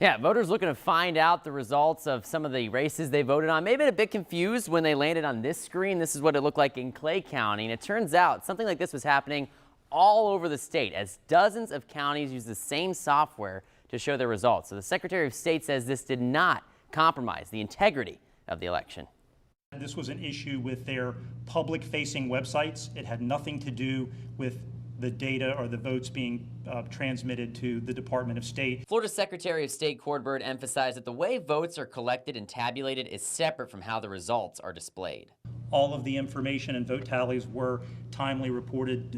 Yeah, voters looking to find out the results of some of the races they voted on. Maybe a bit confused when they landed on this screen. This is what it looked like in Clay County. And it turns out something like this was happening all over the state as dozens of counties use the same software to show their results. So the Secretary of State says this did not compromise the integrity of the election. This was an issue with their public-facing websites. It had nothing to do with the data or the votes being transmitted to the Department of State. Florida Secretary of State Cord Bird emphasized that the way votes are collected and tabulated is separate from how the results are displayed. All of the information and vote tallies were timely reported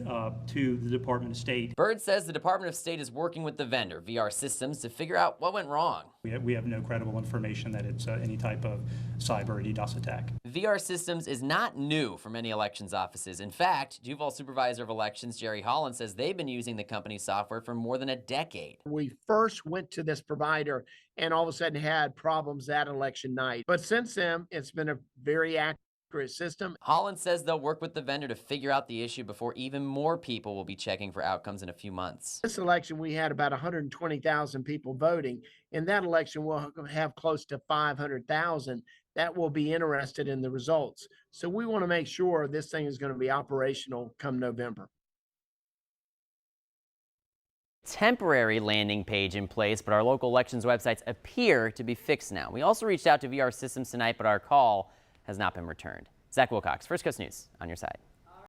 to the Department of State. Bird says the Department of State is working with the vendor, VR Systems, to figure out what went wrong. We have no credible information that it's any type of cyber or DDoS attack. VR Systems is not new for many elections offices. In fact, Duval Supervisor of Elections Jerry Holland says they've been using the company's software for more than a decade. We first went to this provider and all of a sudden had problems that election night. But since then, it's been a very accurate system. Holland says they'll work with the vendor to figure out the issue before even more people will be checking for outcomes in a few months. This election, we had about 120,000 people voting. In that election, we'll have close to 500,000 that will be interested in the results. So we want to make sure this thing is going to be operational come November. Temporary landing page in place, but our local elections websites appear to be fixed now. We also reached out to VR Systems tonight, but our call has not been returned. Zach Wilcox, First Coast News, on your side.